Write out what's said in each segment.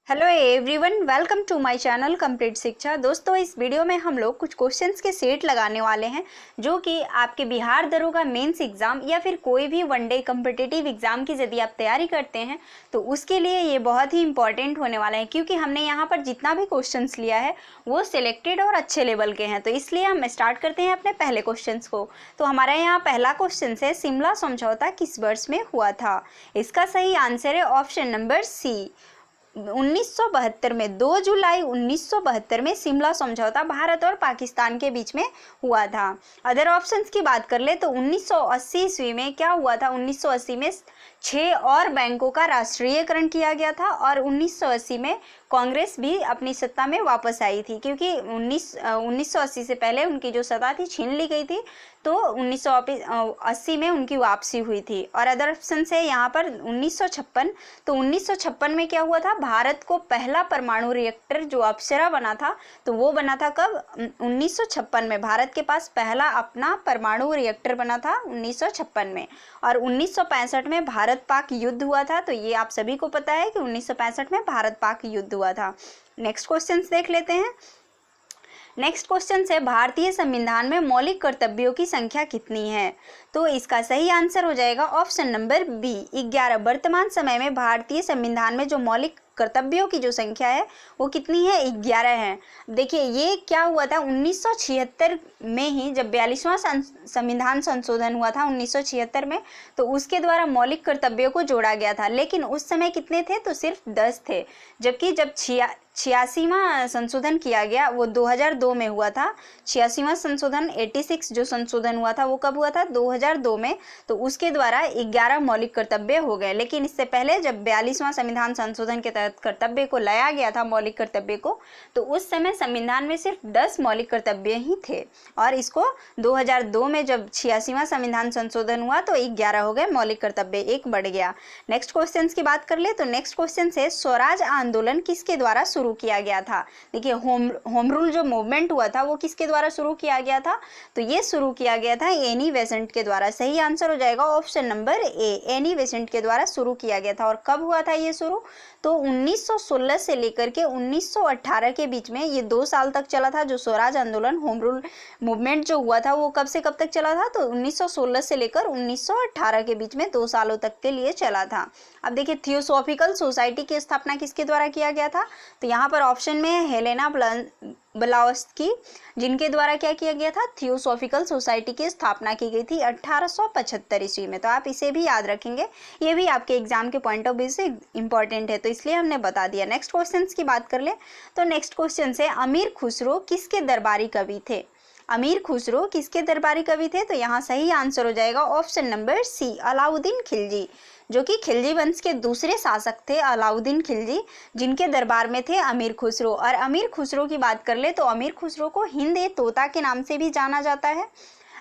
Hello everyone, welcome to my channel complete Shiksha. दोस्तों, इस video में हम लोग कुछ क्वेश्चंस के सेट लगाने वाले हैं जो कि आपके बिहार दरोगा मेंस एग्जाम या फिर कोई भी वनडे कॉम्पिटिटिव एग्जाम की यदि आप तैयारी करते हैं तो उसके लिए ये बहुत ही इंपॉर्टेंट होने वाला है, क्योंकि हमने यहाँ पर जितना भी क्वेश्चंस लिया है वो सिलेक्टेड और अच्छे लेवल के हैं। तो इसलिए हम स्टार्ट करते हैं अपने पहले क्वेश्चन को। तो हमारा यहाँ पहला क्वेश्चन है, शिमला समझौता किस वर्ष में हुआ था? इसका सही आंसर है ऑप्शन नंबर सी, 1972 में। 2 जुलाई 1972 में शिमला समझौता भारत और पाकिस्तान के बीच में हुआ था। अदर ऑप्शंस की बात कर ले तो 1980 ईस्वी में क्या हुआ था? 1980 में 6 और बैंकों का राष्ट्रीयकरण किया गया था और 1980 में कांग्रेस भी अपनी सत्ता में वापस आई थी, क्योंकि 1980 से पहले उनकी जो सत्ता थी छीन ली गई थी, तो 1980 में उनकी वापसी हुई थी। और अदर ऑप्शन है यहाँ पर 1956। तो 1956 में क्या हुआ था? भारत को पहला परमाणु रिएक्टर जो अप्सरा बना था, तो वो बना था कब? 1956 में। भारत के पास पहला अपना परमाणु रिएक्टर बना था 1956 में। और 1965 में भारत पाक युद्ध हुआ था। तो ये आप सभी को पता है कि 1965 में भारत पाक युद्ध हुआ था। नेक्स्ट क्वेश्चन देख लेते हैं। नेक्स्ट क्वेश्चन है, भारतीय संविधान में मौलिक कर्तव्यों की संख्या कितनी है? तो इसका सही आंसर हो जाएगा ऑप्शन नंबर बी, 11। वर्तमान समय में भारतीय संविधान में जो मौलिक कर्तव्यों की जो संख्या है वो कितनी है? 11 है। देखिए, ये क्या हुआ था 1976 में ही, जब 42वां संविधान संशोधन हुआ था 1976 में, तो उसके द्वारा मौलिक कर्तव्यों को जोड़ा गया था। लेकिन उस समय कितने थे? तो सिर्फ 10 थे। जबकि जब 86वां संशोधन किया गया वो 2002 में हुआ था। 86वां संशोधन 86 जो संशोधन हुआ था वो कब हुआ था? 2002 में। तो उसके द्वारा 11 मौलिक कर्तव्य हो गए। लेकिन इससे पहले जब 42वां संविधान संशोधन के तहत कर्तव्य को लाया गया था, मौलिक कर्तव्य को, तो उस समय संविधान में सिर्फ 10 मौलिक कर्तव्य ही थे। और इसको 2002 में जब 86वां संविधान संशोधन हुआ तो 11 हो गए मौलिक कर्तव्य, एक बढ़ गया। नेक्स्ट क्वेश्चन की बात कर ले तो नेक्स्ट क्वेश्चन है, स्वराज आंदोलन किसके द्वारा शुरू किया गया था? देखिए, होम रूल जो मूवमेंट हुआ था वो किसके द्वारा शुरू किया गया था? तो ये शुरू किया गया था एनी बेसेंट के द्वारा। सही आंसर हो जाएगा option number A, Annie Besant के द्वारा शुरू किया गया था। और कब हुआ था ये शुरू? तो 1916 से लेकर के 1918 के बीच में ये 2 साल तक चला था। जो स्वराज आंदोलन, होम रूल मूवमेंट जो हुआ था वो कब से कब तक चला था? तो 1916 से लेकर 1918 के बीच में 2 सालों तक के लिए चला था। अब देखिए, थियोसॉफिकल सोसाइटी की स्थापना किसके द्वारा किया गया था? तो यहाँ पर ऑप्शन में है हेलेना ब्लावत्स्की, जिनके द्वारा क्या किया गया था? थियोसॉफिकल सोसाइटी की स्थापना की गई थी 1875 ईस्वी में। तो आप इसे भी याद रखेंगे, ये भी आपके एग्जाम के पॉइंट ऑफ व्यू से इंपॉर्टेंट है, तो इसलिए हमने बता दिया। नेक्स्ट क्वेश्चन की बात कर ले तो नेक्स्ट क्वेश्चन है, अमीर खुसरो किसके दरबारी कवि थे? अमीर खुसरो किसके दरबारी कवि थे? तो यहाँ सही आंसर हो जाएगा option number C, Alauddin Khilji, जो कि खिलजी वंश के दूसरे शासक थे, अलाउद्दीन खिलजी, जिनके दरबार में थे अमीर खुसरो। और अमीर खुसरो की बात कर ले तो अमीर खुसरो को हिंद तोता के नाम से भी जाना जाता है।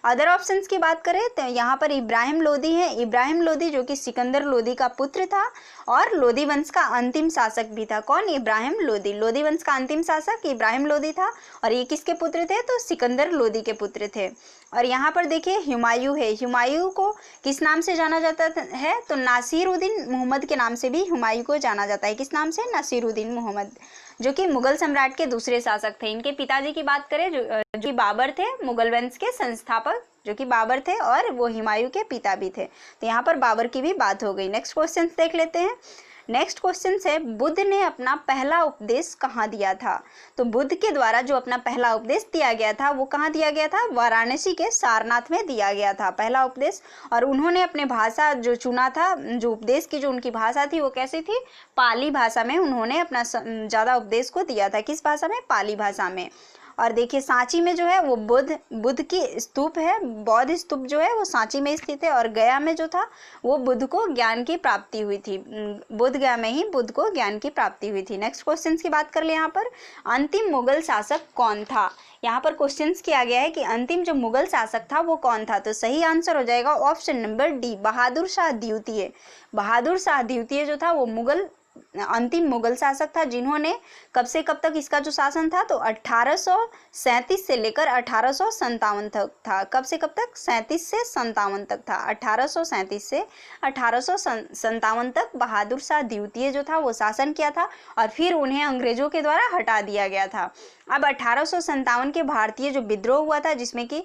अदर ऑप्शंस की बात करें तो यहाँ पर इब्राहिम लोदी है। इब्राहिम लोदी जो कि सिकंदर लोदी का पुत्र था और लोदी वंश का अंतिम शासक भी था। कौन? इब्राहिम लोदी। लोदी वंश का अंतिम शासक इब्राहिम लोदी था और ये किसके पुत्र थे? तो सिकंदर लोदी के पुत्र थे। और यहाँ पर देखिए, हुमायूं है। हुमायूं को किस नाम से जाना जाता है? तो नासिरुद्दीन मोहम्मद के नाम से भी हुमायूं को जाना जाता है। किस नाम से? नासिरुद्दीन मोहम्मद, जो कि मुगल सम्राट के दूसरे शासक थे। इनके पिताजी की बात करें जो बाबर थे, मुगल वंश के संस्थापक जो कि बाबर थे, और वो हुमायूं के पिता भी थे। तो यहाँ पर बाबर की भी बात हो गई। नेक्स्ट क्वेश्चन देख लेते हैं। नेक्स्ट क्वेश्चन है, बुद्ध ने अपना पहला उपदेश कहाँ दिया था? तो बुद्ध के द्वारा जो अपना पहला उपदेश दिया गया था वो कहाँ दिया गया था? वाराणसी के सारनाथ में दिया गया था पहला उपदेश। और उन्होंने अपने भाषा जो चुना था, जो उपदेश की जो उनकी भाषा थी वो कैसी थी? पाली भाषा में उन्होंने अपना ज़्यादा उपदेश को दिया था। किस भाषा में? पाली भाषा में। और देखिए, सांची में जो है वो बुद्ध की स्तूप है, बौद्ध स्तूप जो है वो सांची में स्थित है। और गया में जो था वो बुद्ध को ज्ञान की प्राप्ति हुई थी। बुद्ध गया में ही बुद्ध को ज्ञान की प्राप्ति हुई थी। नेक्स्ट क्वेश्चन की बात कर ले, यहाँ पर अंतिम मुगल शासक कौन था? यहाँ पर क्वेश्चन किया गया है कि अंतिम जो मुगल शासक था वो कौन था? तो सही आंसर हो जाएगा option number D, Bahadur Shah द्वितीय। बहादुर शाह द्वितीय जो था वो मुगल अंतिम मुगल शासक था जिन्होंने कब से कब तक इसका जो शासन था, तो 1837 से लेकर 1857 तक था। कब से कब तक? 37 से 57 तक था। 1837 से 1857 तक बहादुर शाह द्वितीय जो था वो शासन किया था और फिर उन्हें अंग्रेजों के द्वारा हटा दिया गया था। अब 1857 के भारतीय जो विद्रोह हुआ था, जिसमें कि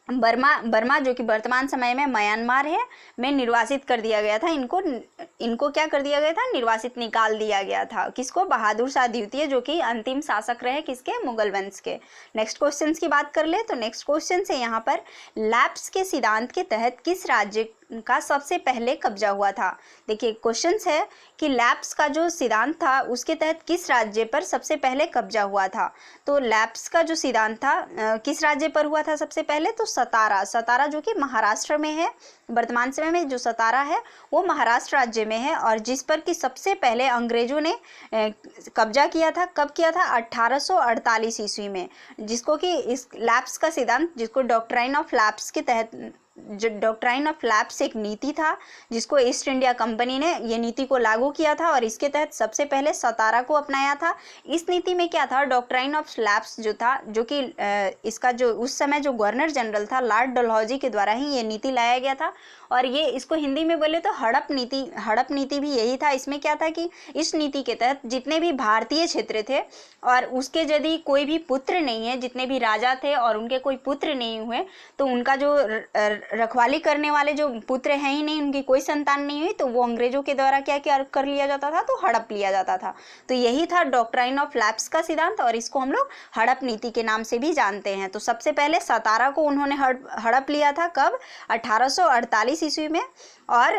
बर्मा जो कि वर्तमान समय में म्यांमार है में निर्वासित कर दिया गया था। इनको क्या कर दिया गया था? निर्वासित निकाल दिया गया था। किसको? बहादुर शाह द्वितीय, जो कि अंतिम शासक रहे किसके? मुगल वंश के। नेक्स्ट क्वेश्चन की बात कर ले तो नेक्स्ट क्वेश्चन से यहाँ पर लैप्स के सिद्धांत के तहत किस राज्य का सबसे पहले कब्जा हुआ था? देखिए क्वेश्चन है कि लैप्स का जो सिद्धांत था उसके तहत किस राज्य पर सबसे पहले कब्जा हुआ था? तो लैप्स का जो सिद्धांत था किस राज्य पर हुआ था सबसे पहले? तो सतारा जो कि महाराष्ट्र में है। वर्तमान समय में जो सतारा है वो महाराष्ट्र राज्य में है और जिस पर कि सबसे पहले अंग्रेजों ने कब्जा किया था। कब किया था? 1848 ईस्वी में, जिसको कि इस लैप्स का सिद्धांत, जिसको डॉक्ट्राइन ऑफ लैप्स के तहत, जो डॉक्ट्राइन ऑफ लैप्स एक नीति था जिसको ईस्ट इंडिया कंपनी ने ये नीति को लागू किया था और इसके तहत सबसे पहले सतारा को अपनाया था। इस नीति में क्या था? डॉक्ट्राइन ऑफ लैप्स जो था, जो कि इसका जो उस समय जो गवर्नर जनरल था लॉर्ड डलहौजी के द्वारा ही ये नीति लाया गया था और ये इसको हिंदी में बोले तो हड़प नीति भी यही था। इसमें क्या था कि इस नीति के तहत जितने भी भारतीय क्षेत्र थे और उसके यदि कोई भी पुत्र नहीं है, जितने भी राजा थे और उनके कोई पुत्र नहीं हुए, तो उनका जो रखवाली करने वाले जो पुत्र हैं ही नहीं, उनकी कोई संतान नहीं हुई, तो वो अंग्रेजों के द्वारा क्या क्या कर लिया जाता था? तो हड़प लिया जाता था। तो यही था डॉक्ट्राइन ऑफ लैप्स का सिद्धांत और इसको हम लोग हड़प नीति के नाम से भी जानते हैं। तो सबसे पहले सतारा को उन्होंने हड़प लिया था। कब? 1848 ईस्वी में। और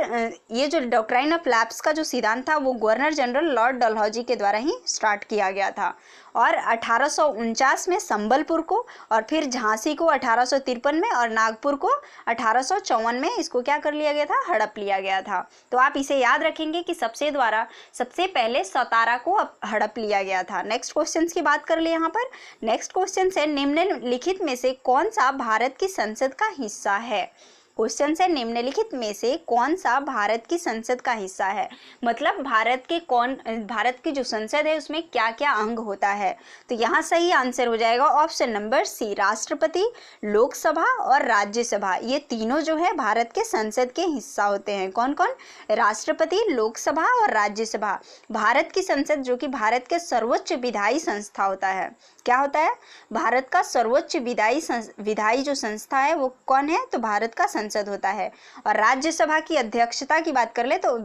ये जो डॉक्ट्राइन ऑफ लैप्स का जो सिद्धांत था वो गवर्नर जनरल लॉर्ड डलहौजी के द्वारा ही स्टार्ट किया गया था। और 1849 में संबलपुर को और फिर झांसी को 1853 में और नागपुर को 1854 में इसको क्या कर लिया गया था? हड़प लिया गया था। तो आप इसे याद रखेंगे कि सबसे पहले सतारा को हड़प लिया गया था। नेक्स्ट क्वेश्चन की बात कर ले यहाँ पर। नेक्स्ट क्वेश्चन है निम्नलिखित में से कौन सा भारत की संसद का हिस्सा है? क्वेश्चन है निम्नलिखित में से कौन सा भारत की संसद का हिस्सा है? मतलब भारत की जो संसद है उसमें क्या क्या अंग होता है? तो यहाँ सही आंसर हो जाएगा ऑप्शन नंबर सी, राष्ट्रपति, लोकसभा और राज्यसभा। ये तीनों जो है भारत के संसद के हिस्सा होते हैं। कौन कौन? राष्ट्रपति, लोकसभा और राज्यसभा। भारत की संसद जो कि भारत के सर्वोच्च विधायी संस्था होता है। क्या होता है? भारत का सर्वोच्च विधायी जो संस्था है वो कौन है? तो भारत का संसद होता है। और राज्यसभा की अध्यक्षता की बात कर ले तो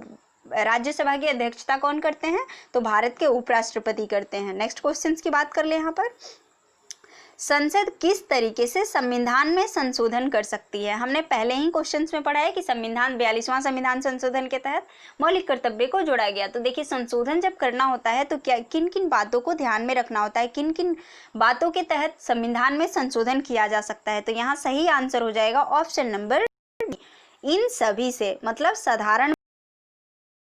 राज्यसभा की अध्यक्षता कौन करते हैं? तो भारत के उपराष्ट्रपति करते हैं। नेक्स्ट क्वेश्चन की बात कर ले यहाँ पर। संसद किस तरीके से संविधान में संशोधन कर सकती है? हमने पहले ही क्वेश्चंस में पढ़ा है कि 42वां संविधान संशोधन के तहत मौलिक कर्तव्य को जोड़ा गया। तो देखिए संशोधन जब करना होता है तो क्या किन किन बातों को ध्यान में रखना होता है, किन किन बातों के तहत संविधान में संशोधन किया जा सकता है? तो यहाँ सही आंसर हो जाएगा ऑप्शन नंबर डी, इन सभी से। मतलब साधारण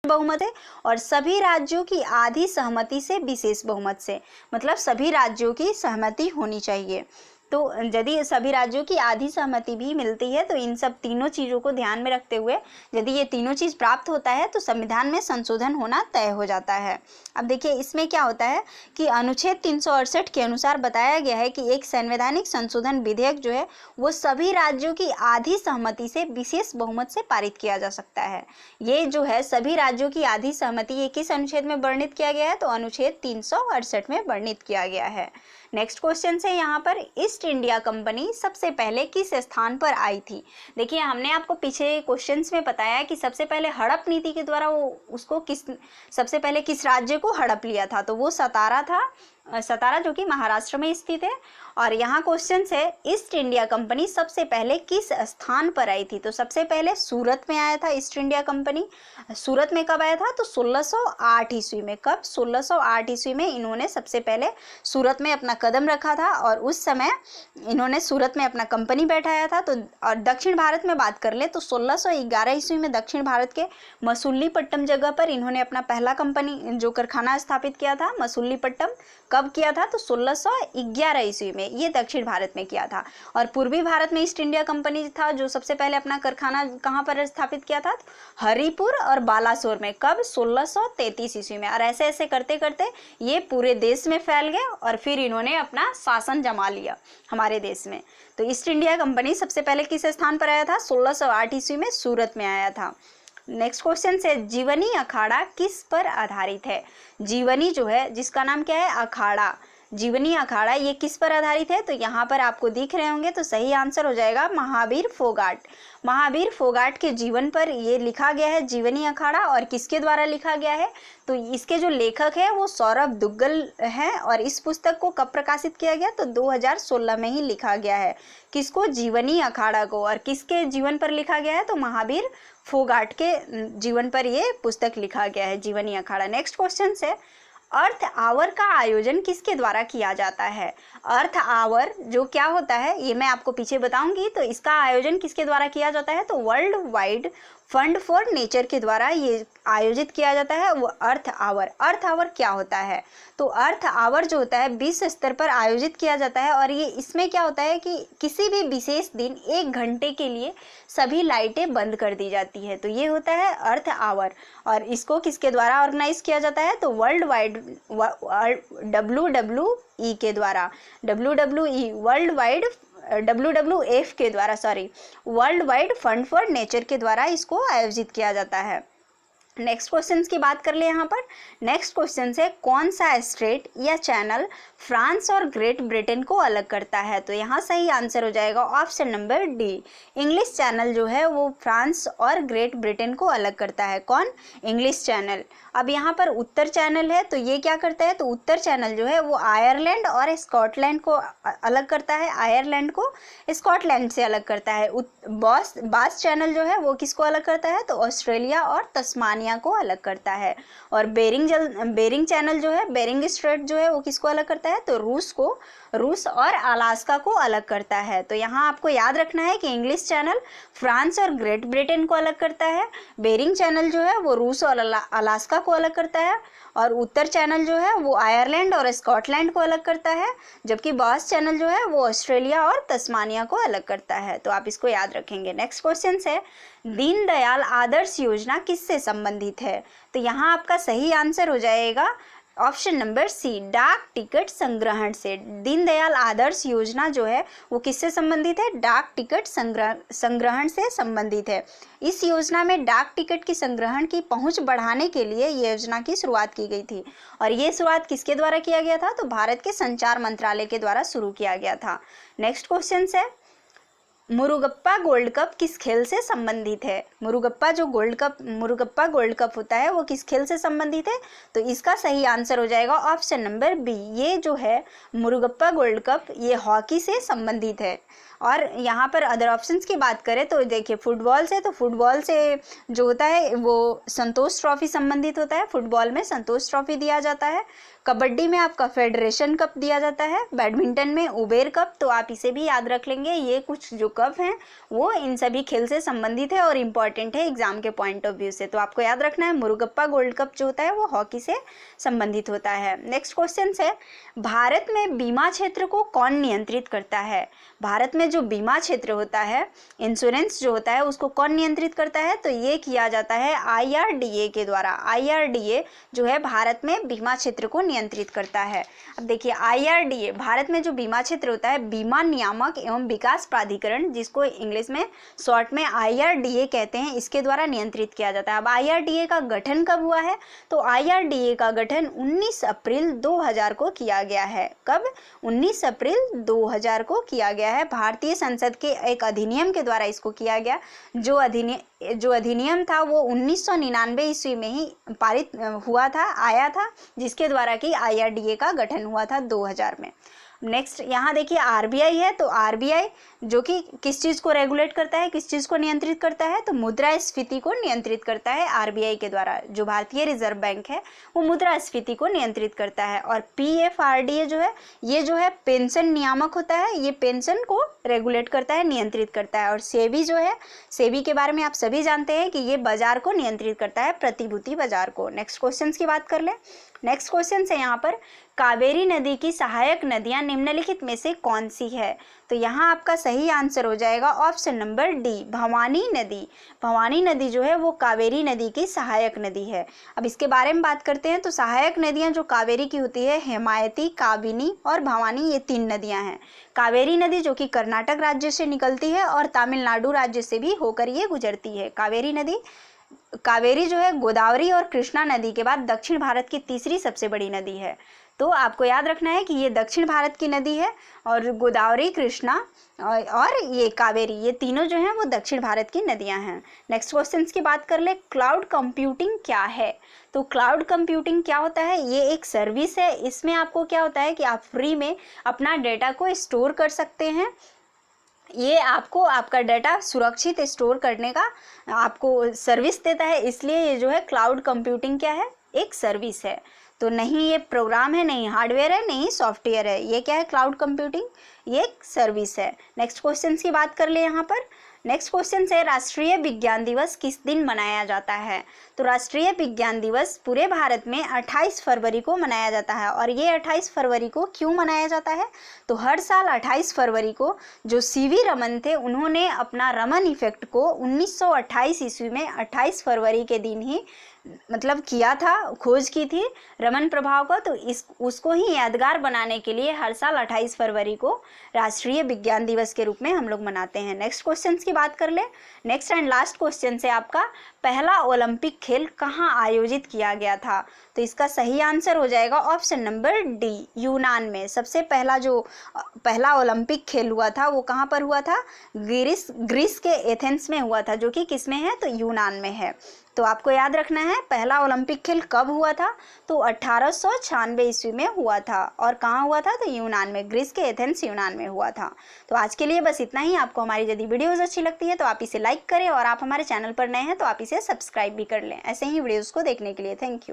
बहुमत है और सभी राज्यों की आधी सहमति से विशेष बहुमत से। मतलब सभी राज्यों की सहमति होनी चाहिए। तो यदि सभी राज्यों की आधी सहमति भी मिलती है तो इन सब तीनों चीज़ों को ध्यान में रखते हुए यदि ये तीनों चीज़ प्राप्त होता है तो संविधान में संशोधन होना तय हो जाता है। अब देखिए इसमें क्या होता है कि अनुच्छेद 368 के अनुसार बताया गया है कि एक संवैधानिक संशोधन विधेयक जो है वो सभी राज्यों की आधी सहमति से विशेष बहुमत से पारित किया जा सकता है। ये जो है सभी राज्यों की आधी सहमति ये किस अनुच्छेद में वर्णित किया गया है? तो अनुच्छेद 368 में वर्णित किया गया है। नेक्स्ट क्वेश्चन से यहाँ पर ईस्ट इंडिया कंपनी सबसे पहले किस स्थान पर आई थी? देखिए हमने आपको पीछे क्वेश्चंस में बताया कि सबसे पहले हड़प नीति के द्वारा सबसे पहले किस राज्य को हड़प लिया था? तो वो सतारा था। सतारा जो कि महाराष्ट्र में स्थित है। और यहाँ क्वेश्चन है ईस्ट इंडिया कंपनी सबसे पहले किस स्थान पर आई थी? तो सबसे पहले सूरत में आया था ईस्ट इंडिया कंपनी। सूरत में कब आया था? तो 1608 ईस्वी में। कब? 1608 ईस्वी में इन्होंने सबसे पहले सूरत में अपना कदम रखा था और उस समय इन्होंने सूरत में अपना कंपनी बैठाया था। तो और दक्षिण भारत में बात कर ले तो 1611 ईस्वी में दक्षिण भारत के मसूलीपट्टम जगह पर इन्होंने अपना पहला कंपनी जो कारखाना स्थापित किया था। मसूलीपट्टम कब किया था? तो 1611 ईस्वी में ये दक्षिण भारत में किया था। और पूर्वी भारत में ईस्ट इंडिया कंपनी था जो सबसे पहले अपना कारखाना कहाँ पर स्थापित किया था? हरिपुर और बालासोर में। कब? 1633 ईस्वी में। और ऐसे ऐसे करते करते ये पूरे देश में फैल गए और फिर इन्होंने अपना शासन जमा लिया हमारे देश में। तो ईस्ट इंडिया कंपनी सबसे पहले किस स्थान पर आया था? 1608 ईस्वी में सूरत में आया था। नेक्स्ट क्वेश्चन से, जीवनी अखाड़ा किस पर आधारित है? जीवनी जो है, जिसका नाम क्या है? अखाड़ा। जीवनी अखाड़ा ये किस पर आधारित है? तो यहाँ पर आपको दिख रहे होंगे, तो सही आंसर हो जाएगा महावीर फोगाट। महावीर फोगाट के जीवन पर ये लिखा गया है जीवनी अखाड़ा। और किसके द्वारा लिखा गया है? तो इसके जो लेखक है वो सौरभ दुग्गल हैं। और इस पुस्तक को कब प्रकाशित किया गया? तो 2016 में ही लिखा गया है। किसको? जीवनी अखाड़ा को। और किसके जीवन पर लिखा गया है? तो महावीर फोगाट के जीवन पर ये पुस्तक लिखा गया है, जीवनी अखाड़ा। नेक्स्ट क्वेश्चन से, अर्थ आवर का आयोजन किसके द्वारा किया जाता है? अर्थ आवर जो क्या होता है ये मैं आपको पीछे बताऊंगी। तो इसका आयोजन किसके द्वारा किया जाता है? तो world wide fund for nature के द्वारा ये आयोजित किया जाता है, वो अर्थ आवर। अर्थ आवर क्या होता है? तो अर्थ आवर जो होता है विश्व स्तर पर आयोजित किया जाता है। और ये इसमें क्या होता है कि किसी भी विशेष दिन 1 घंटे के लिए सभी लाइटें बंद कर दी जाती है। तो ये होता है अर्थ आवर। और इसको किसके द्वारा ऑर्गेनाइज किया जाता है? तो वर्ल्ड वाइड WWE के द्वारा, WWE वर्ल्ड वाइड WWF के द्वारा, world wide fund for nature के द्वारा इसको आयोजित किया जाता है। नेक्स्ट क्वेश्चन की बात कर ले यहाँ पर। नेक्स्ट क्वेश्चन से, कौन सा स्ट्रेट या चैनल फ्रांस और ग्रेट ब्रिटेन को अलग करता है? तो यहाँ सही आंसर हो जाएगा option number D. English channel जो है वो फ्रांस और ग्रेट ब्रिटेन को अलग करता है। कौन? English channel. अब यहाँ पर उत्तर चैनल है, तो ये क्या करता है? तो उत्तर चैनल जो है वो आयरलैंड और स्कॉटलैंड को अलग करता है। आयरलैंड को स्कॉटलैंड से अलग करता है। बास चैनल जो है वो किसको अलग करता है? तो ऑस्ट्रेलिया और तस्मानिया को अलग करता है। और बेरिंग चैनल जो है, बेरिंग स्ट्रेट जो है वो किसको अलग करता है? तो रूस और अलास्का को अलग करता है। तो यहाँ आपको याद रखना है कि इंग्लिश चैनल फ्रांस और ग्रेट ब्रिटेन को अलग करता है, बेरिंग चैनल जो है वो रूस और अलास्का को अलग करता है, और उत्तर चैनल जो है वो आयरलैंड और स्कॉटलैंड को अलग करता है, जबकि बास चैनल जो है वो ऑस्ट्रेलिया और तस्मानिया को अलग करता है। तो आप इसको याद रखेंगे। नेक्स्ट क्वेश्चन है, दीनदयाल आदर्श योजना किससे संबंधित है? तो यहाँ आपका सही आंसर हो जाएगा ऑप्शन नंबर सी, डाक टिकट संग्रहण से। दीनदयाल आदर्श योजना जो है वो किससे संबंधित है? डाक टिकट संग्रहण से संबंधित है। इस योजना में डाक टिकट की संग्रहण की पहुंच बढ़ाने के लिए ये योजना की शुरुआत की गई थी। और ये शुरुआत किसके द्वारा किया गया था? तो भारत के संचार मंत्रालय के द्वारा शुरू किया गया था। नेक्स्ट क्वेश्चन है, मुरुगप्पा गोल्ड कप किस खेल से संबंधित है? मुरुगप्पा गोल्ड कप होता है वो किस खेल से संबंधित है? तो इसका सही आंसर हो जाएगा ऑप्शन नंबर बी। ये जो है मुरुगप्पा गोल्ड कप ये हॉकी से संबंधित है। और यहाँ पर अदर ऑप्शंस की बात करें तो देखिए, फुटबॉल से, तो फुटबॉल से जो होता है वो संतोष ट्रॉफी संबंधित होता है। फुटबॉल में संतोष ट्रॉफी दिया जाता है। कबड्डी में आपका फेडरेशन कप दिया जाता है। बैडमिंटन में उबेर कप, तो आप इसे भी याद रख लेंगे। ये कुछ जो कप हैं वो इन सभी खेल से संबंधित है और इम्पॉर्टेंट है एग्जाम के पॉइंट ऑफ व्यू से। तो आपको याद रखना है मुरुगप्पा गोल्ड कप जो होता है वो हॉकी से संबंधित होता है। नेक्स्ट क्वेश्चन है, भारत में बीमा क्षेत्र को कौन नियंत्रित करता है? भारत में जो बीमा क्षेत्र होता है, इंश्योरेंस जो होता है, उसको कौन नियंत्रित करता है? तो ये किया जाता है IRDA के द्वारा। IRDA जो है भारत में बीमा क्षेत्र को नियंत्रित करता है। अब देखिए, IRDA भारत में जो बीमा क्षेत्र होता है, बीमा नियामक एवं विकास प्राधिकरण, जिसको इंग्लिश में शॉर्ट में IRDA कहते हैं, इसके द्वारा नियंत्रित किया जाता है। अब IRDA का गठन कब हुआ है? तो IRDA का गठन 19 अप्रैल 2000 को किया गया है। कब? 19 अप्रैल 2000 को किया गया है। भारतीय संसद के एक अधिनियम के द्वारा इसको किया गया। जो अधिनियम था वो 1999 ईस्वी में ही पारित हुआ था, आया था, जिसके द्वारा कि IRDA का गठन हुआ था 2000 में। नेक्स्ट यहाँ देखिए RBI है, तो RBI जो कि किस चीज़ को रेगुलेट करता है, किस चीज़ को नियंत्रित करता है? तो मुद्रास्फीति को नियंत्रित करता है RBI के द्वारा। जो भारतीय रिजर्व बैंक है वो मुद्रास्फीति को नियंत्रित करता है। और PFRDA जो है, ये जो है पेंशन नियामक होता है, ये पेंशन को रेगुलेट करता है, नियंत्रित करता है। और सेबी जो है, सेबी के बारे में आप सभी जानते हैं कि ये बाजार को नियंत्रित करता है, प्रतिभूति बाजार को। नेक्स्ट क्वेश्चन की बात कर ले। नेक्स्ट क्वेश्चन है यहाँ पर, कावेरी नदी की सहायक नदियाँ निम्नलिखित में से कौन सी है? तो यहाँ आपका सही आंसर हो जाएगा ऑप्शन नंबर डी, भवानी नदी। भवानी नदी जो है वो कावेरी नदी की सहायक नदी है। अब इसके बारे में बात करते हैं। तो सहायक नदियाँ जो कावेरी की होती है, हेमायती, काबिनी और भवानी, ये 3 नदियाँ हैं। कावेरी नदी जो कि कर्नाटक राज्य से निकलती है और तमिलनाडु राज्य से भी होकर ये गुजरती है। कावेरी जो है गोदावरी और कृष्णा नदी के बाद दक्षिण भारत की तीसरी सबसे बड़ी नदी है। तो आपको याद रखना है कि ये दक्षिण भारत की नदी है और गोदावरी, कृष्णा और ये कावेरी, ये तीनों जो हैं वो दक्षिण भारत की नदियां हैं। नेक्स्ट क्वेश्चन की बात कर ले, क्लाउड कंप्यूटिंग क्या है? तो क्लाउड कंप्यूटिंग क्या होता है? ये एक सर्विस है। इसमें आपको क्या होता है कि आप फ्री में अपना डेटा को स्टोर कर सकते हैं। ये आपको आपका डाटा सुरक्षित स्टोर करने का आपको सर्विस देता है, इसलिए ये जो है क्लाउड कंप्यूटिंग क्या है? एक सर्विस है। तो नहीं ये प्रोग्राम है, नहीं हार्डवेयर है, नहीं सॉफ्टवेयर है। ये क्या है? क्लाउड कंप्यूटिंग, ये एक सर्विस है। नेक्स्ट क्वेश्चन की बात कर ले यहाँ पर। नेक्स्ट क्वेश्चन है, राष्ट्रीय विज्ञान दिवस किस दिन मनाया जाता है? तो राष्ट्रीय विज्ञान दिवस पूरे भारत में 28 फरवरी को मनाया जाता है। और ये 28 फरवरी को क्यों मनाया जाता है? तो हर साल 28 फरवरी को जो सीवी रमन थे, उन्होंने अपना रमन इफेक्ट को 1928 ईस्वी में 28 फरवरी के दिन ही मतलब किया था, खोज की थी रमन प्रभाव का। तो उसको ही यादगार बनाने के लिए हर साल 28 फरवरी को राष्ट्रीय विज्ञान दिवस के रूप में हम लोग मनाते हैं। नेक्स्ट क्वेश्चन की बात कर ले। नेक्स्ट एंड लास्ट क्वेश्चन से आपका, पहला ओलंपिक खेल कहाँ आयोजित किया गया था? तो इसका सही आंसर हो जाएगा ऑप्शन नंबर डी, यूनान में। सबसे पहला ओलंपिक खेल हुआ था वो कहाँ पर हुआ था? ग्रीस के एथेंस में हुआ था, जो कि किस में है? तो यूनान में है। तो आपको याद रखना है पहला ओलंपिक खेल कब हुआ था? तो 1896 ईस्वी में हुआ था। और कहाँ हुआ था? तो यूनान में, ग्रीस के एथेंस यूनान में हुआ था। तो आज के लिए बस इतना ही। आपको हमारी यदि वीडियोस अच्छी लगती है तो आप इसे लाइक करें और आप हमारे चैनल पर नए हैं तो आप इसे सब्सक्राइब भी कर लें ऐसे ही वीडियोस को देखने के लिए। Thank you.